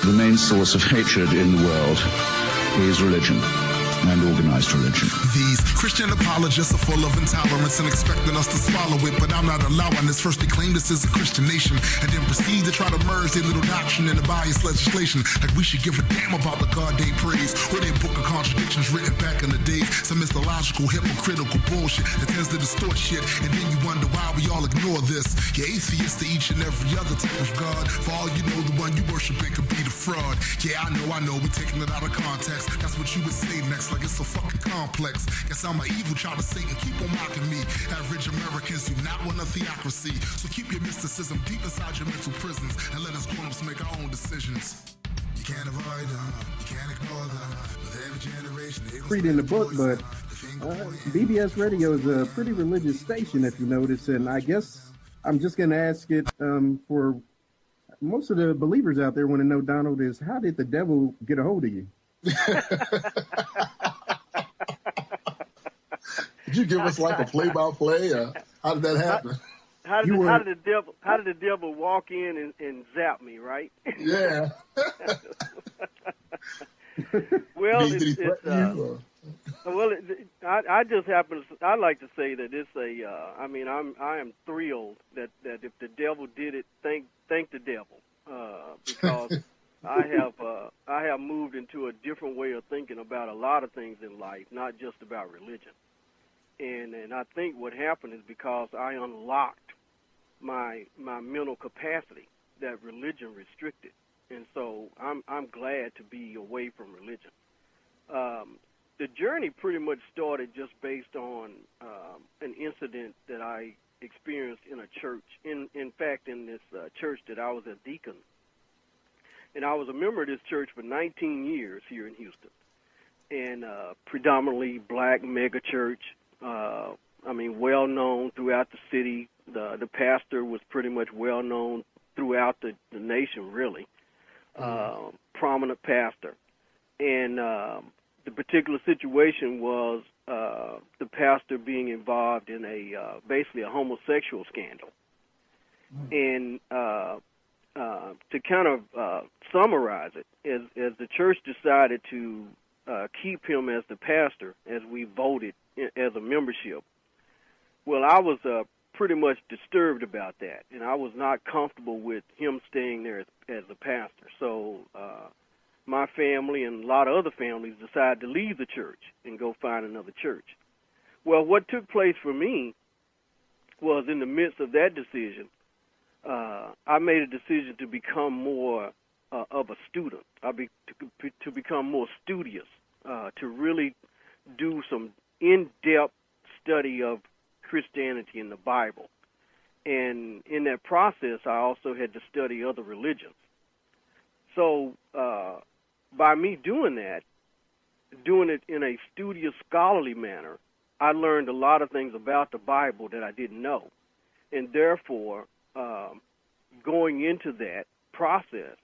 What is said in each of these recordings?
The main source of hatred in the world is religion, and organized religion. These Christian apologists are full of intolerance and expecting us to swallow it, but I'm not allowing this. First they claim this is a Christian nation, and then proceed to try to merge their little doctrine into biased legislation, like we should give a damn about the God they praise, or their book of contradictions written back in the days. Some mythological, hypocritical bullshit that tends to distort shit, and then you wonder why we all ignore this. You're atheists to each and every other type of God. For all you know, the one you worshiping could be the fraud. Yeah, I know, we're taking it out of context. That's what you would say next, like it's so fucking complex. Guess I'm an evil child of Satan, keep on mocking me. Average Americans do not want a theocracy, so keep your mysticism deep inside your mental prisons, and let us grown-ups make our own decisions. You can't avoid them, you can't ignore them. With every generation, reading the book, but BBS Radio is a pretty religious station, if you notice, and I guess I'm just going to ask it for most of the believers out there want to know, Donald, is how did the devil get a hold of you? Did you give us like a play-by-play, or how did that happen? How did the devil walk in and zap me, right? Yeah. Well, I just happen to. I like to say that it's a. I am thrilled that if the devil did it, thank the devil, because I have moved into a different way of thinking about a lot of things in life, not just about religion. And I think what happened is because I unlocked my mental capacity that religion restricted, and so I'm glad to be away from religion. The journey pretty much started just based on an incident that I experienced in a church. In fact, in this church that I was a deacon, and I was a member of this church for 19 years here in Houston, and predominantly black mega church. Well known throughout the city. The pastor was pretty much well known throughout the nation, really. Prominent pastor. And the particular situation was the pastor being involved in basically a homosexual scandal. And to kind of summarize it, as the church decided to keep him as the pastor, as we voted as a membership, well, I was pretty much disturbed about that, and I was not comfortable with him staying there as a pastor. So my family and a lot of other families decided to leave the church and go find another church. Well, what took place for me was in the midst of that decision, I made a decision to become more of a student, to become more studious, to really do some in-depth study of Christianity and the Bible. And in that process, I also had to study other religions. So by me doing that, doing it in a studious, scholarly manner, I learned a lot of things about the Bible that I didn't know. And therefore, going into that process,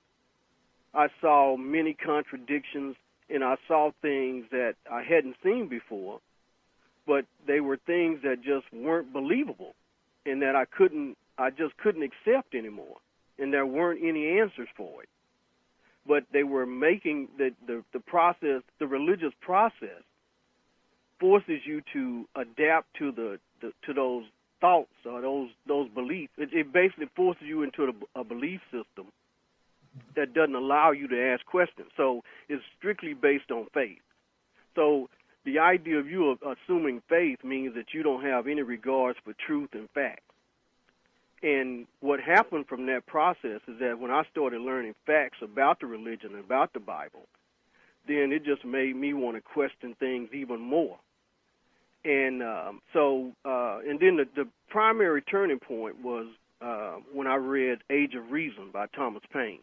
I saw many contradictions, and I saw things that I hadn't seen before, but they were things that just weren't believable and that I just couldn't accept anymore, and there weren't any answers for it. But they were making the process, the religious process, forces you to adapt to to those thoughts or those beliefs. It basically forces you into a belief system that doesn't allow you to ask questions. So it's strictly based on faith. So the idea of you assuming faith means that you don't have any regards for truth and facts. And what happened from that process is that when I started learning facts about the religion and about the Bible, then it just made me want to question things even more. And and then the primary turning point was when I read Age of Reason by Thomas Paine.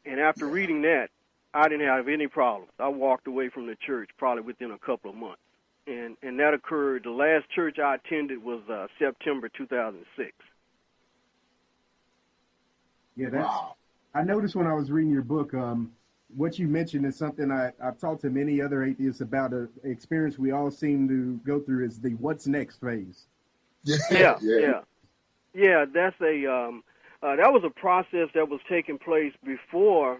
And after reading that, I didn't have any problems. I walked away from the church probably within a couple of months. And that occurred, the last church I attended was September 2006. Yeah, wow. I noticed when I was reading your book, what you mentioned is something I've talked to many other atheists about. An experience we all seem to go through is the what's next phase. Yeah. That's that was a process that was taking place before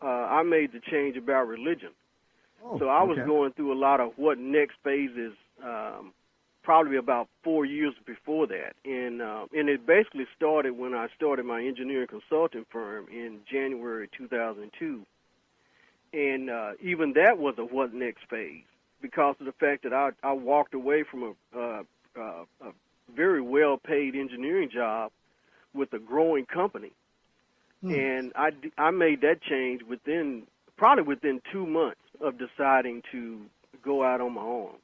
I made the change about religion. Oh, So I was okay. going through a lot of what next phases, probably about 4 years before that, and it basically started when I started my engineering consulting firm in January 2002, and even that was a what next phase because of the fact that I walked away from a very well-paid engineering job with a growing company, and I made that change probably within 2 months of deciding to go out on my own.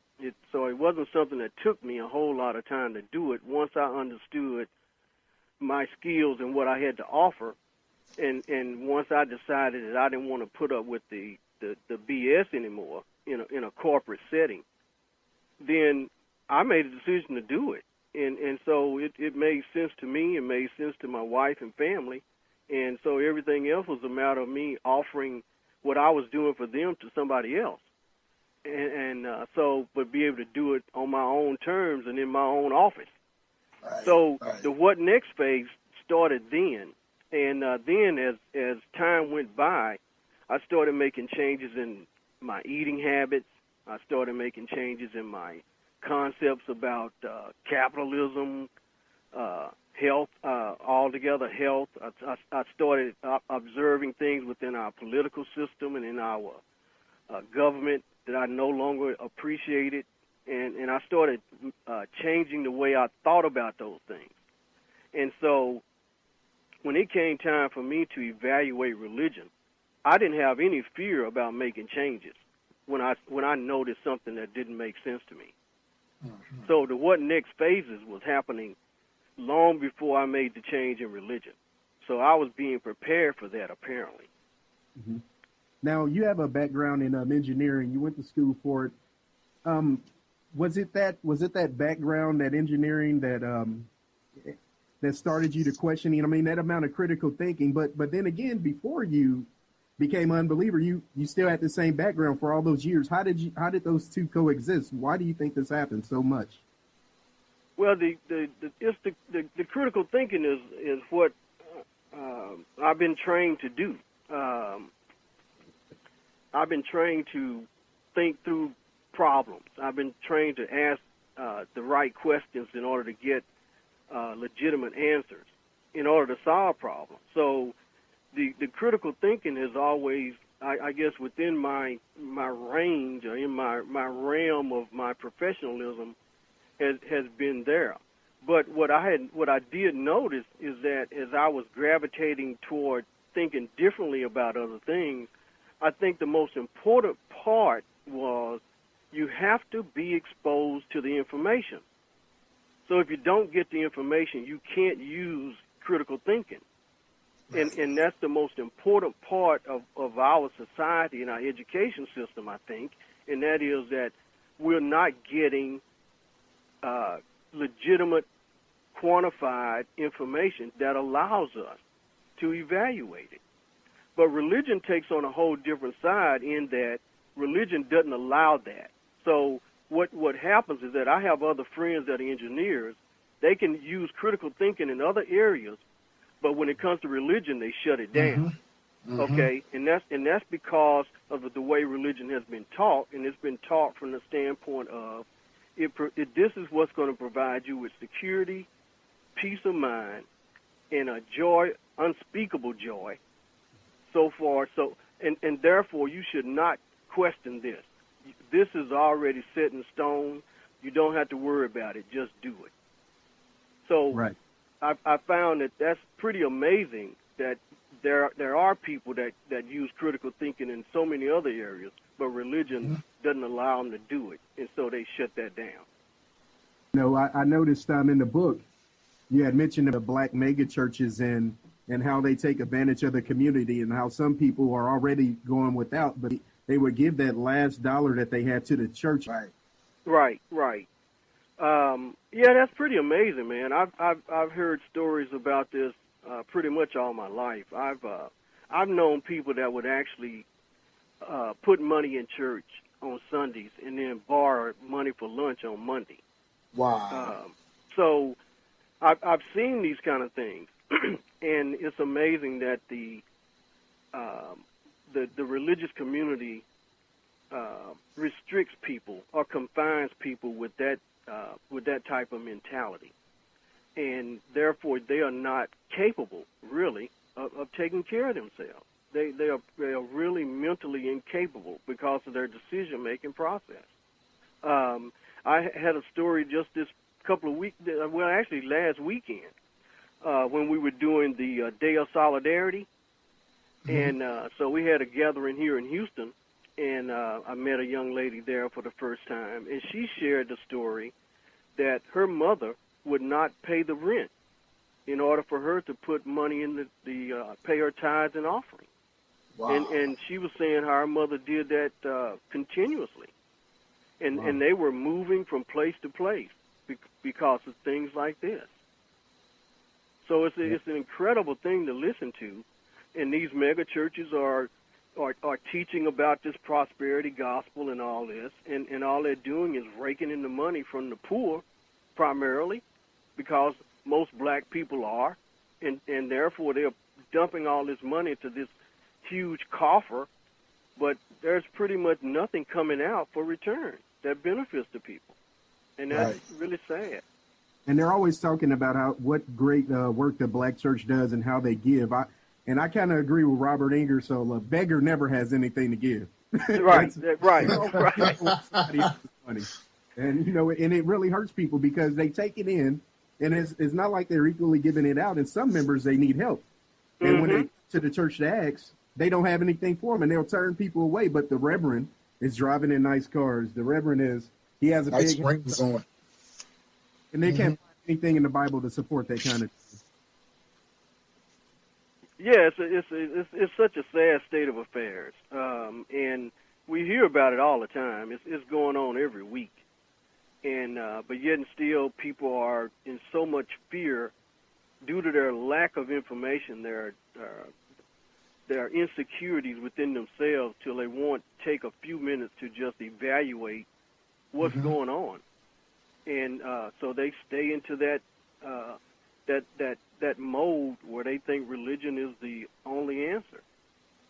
So it wasn't something that took me a whole lot of time to do it. Once I understood my skills and what I had to offer, and once I decided that I didn't want to put up with the BS anymore in a corporate setting, then I made a decision to do it. And so it made sense to me. It made sense to my wife and family. And so everything else was a matter of me offering what I was doing for them to somebody else. But be able to do it on my own terms and in my own office. Right, So right. the what next phase started then. And then as time went by, I started making changes in my eating habits. I started making changes in my concepts about capitalism, health, altogether health. I started observing things within our political system and in our government that I no longer appreciated, and I started changing the way I thought about those things. And so when it came time for me to evaluate religion, I didn't have any fear about making changes when I noticed something that didn't make sense to me. Mm-hmm. So the what next phases was happening long before I made the change in religion. So I was being prepared for that, apparently. Mm-hmm. Now, you have a background in engineering. You went to school for it. Was it that background, that engineering, that started you to questioning? I mean, that amount of critical thinking. But then again, before you became an unbeliever, you still had the same background for all those years. How did those two coexist? Why do you think this happened so much? Well, the critical thinking is what I've been trained to do. I've been trained to think through problems. I've been trained to ask the right questions in order to get legitimate answers in order to solve problems. So the critical thinking is always, I guess, within my range or in my realm of my professionalism has been there. But what I did notice is that as I was gravitating toward thinking differently about other things, I think the most important part was you have to be exposed to the information. So if you don't get the information, you can't use critical thinking. And that's the most important part of our society and our education system, I think, and that is that we're not getting legitimate, quantified information that allows us to evaluate it. But religion takes on a whole different side in that religion doesn't allow that. So what happens is that I have other friends that are engineers. They can use critical thinking in other areas, but when it comes to religion, they shut it down. Mm-hmm. Okay, and that's because of the way religion has been taught, and it's been taught from the standpoint of this is what's going to provide you with security, peace of mind, and a joy, unspeakable joy. So far, and therefore you should not question this. This is already set in stone. You don't have to worry about it. Just do it. So right. I found that that's pretty amazing that there are people that use critical thinking in so many other areas, but religion doesn't allow them to do it, and so they shut that down. No, I noticed in the book you had mentioned the black mega churches and how they take advantage of the community and how some people are already going without, but they would give that last dollar that they had to the church. Right. Yeah, that's pretty amazing, man. I've heard stories about this pretty much all my life. I've known people that would actually put money in church on Sundays and then borrow money for lunch on Monday. Wow. So I've seen these kind of things, and it's amazing that the the religious community restricts people or confines people with that type of mentality, and therefore they are not capable, really, of taking care of themselves. They are really mentally incapable because of their decision-making process. I had a story just this couple of weeks, well, actually last weekend, when we were doing the Day of Solidarity. And so we had a gathering here in Houston, and I met a young lady there for the first time, and she shared the story that her mother would not pay the rent in order for her to put money in the pay her tithes and offering. Wow. And she was saying how her mother did that continuously. And they were moving from place to place because of things like this. So it's an incredible thing to listen to. And these mega churches are teaching about this prosperity gospel and all this, and all they're doing is raking in the money from the poor, primarily, because most black people are, and therefore they're dumping all this money into this huge coffer, but there's pretty much nothing coming out for return that benefits the people, and that's really sad. And they're always talking about what great work the black church does and how they give. And I kind of agree with Robert Inger. So a beggar never has anything to give. Right. And and it really hurts people because they take it in, and it's not like they're equally giving it out. And some members, they need help, and when they to the church to ask, they don't have anything for them, and they'll turn people away. But the reverend is driving in nice cars. The reverend he has a nice big rings on, and they can't find anything in the Bible to support that kind of. Yeah, it's such a sad state of affairs, and we hear about it all the time. It's going on every week, and but yet and still people are in so much fear due to their lack of information, their insecurities within themselves, till they won't take a few minutes to just evaluate what's going on, and so they stay into that mold where they think religion is the only answer,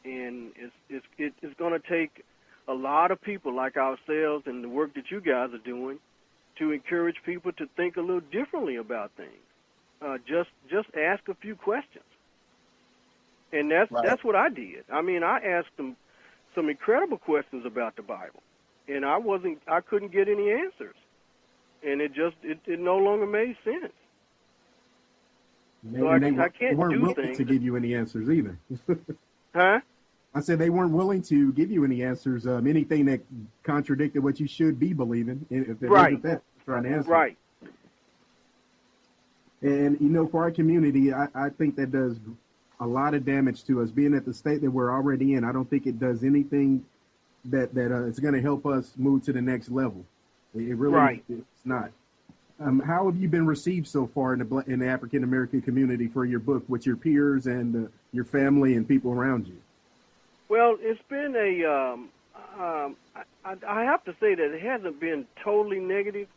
and it's going to take a lot of people like ourselves and the work that you guys are doing to encourage people to think a little differently about things. Just ask a few questions, and that's what I did. I mean, I asked them some incredible questions about the Bible, and I couldn't get any answers, and it no longer made sense. So I can't they weren't do willing things to give you any answers either. Huh? I said they weren't willing to give you any answers. Anything that contradicted what you should be believing. If it wasn't that, trying to answer. Right. And for our community, I think that does a lot of damage to us. Being at the state that we're already in, I don't think it does anything that it's going to help us move to the next level. It really it's not. How have you been received so far in the African American community for your book with your peers and your family and people around you? Well, it's been I have to say that it hasn't been totally negative.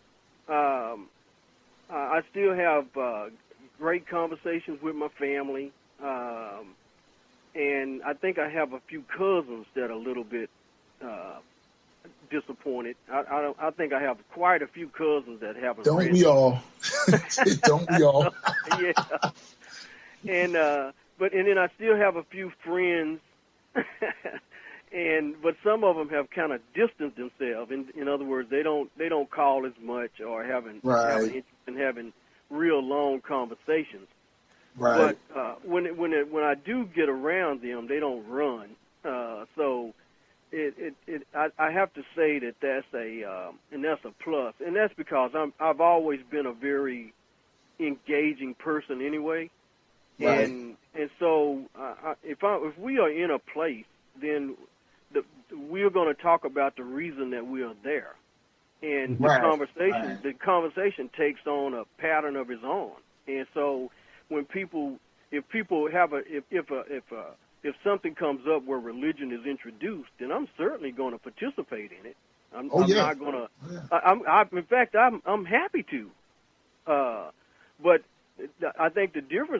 I still have great conversations with my family, and I think I have a few cousins that are a little bit disappointed. I think I have quite a few cousins that haven't. Don't we all? Don't we all? Yeah. And then I still have a few friends, but some of them have kind of distanced themselves. In other words, they don't call as much or haven't interest in having real long conversations. Right. But when I do get around them, they don't run. So. I have to say that's a plus, and that's because I've always been a very engaging person anyway, and so if we are in a place, then we are going to talk about the reason that we are there, and the conversation takes on a pattern of its own, and so if people have if something comes up where religion is introduced, then I'm certainly going to participate in it. I'm not going to. In fact, I'm happy to. But I think the difference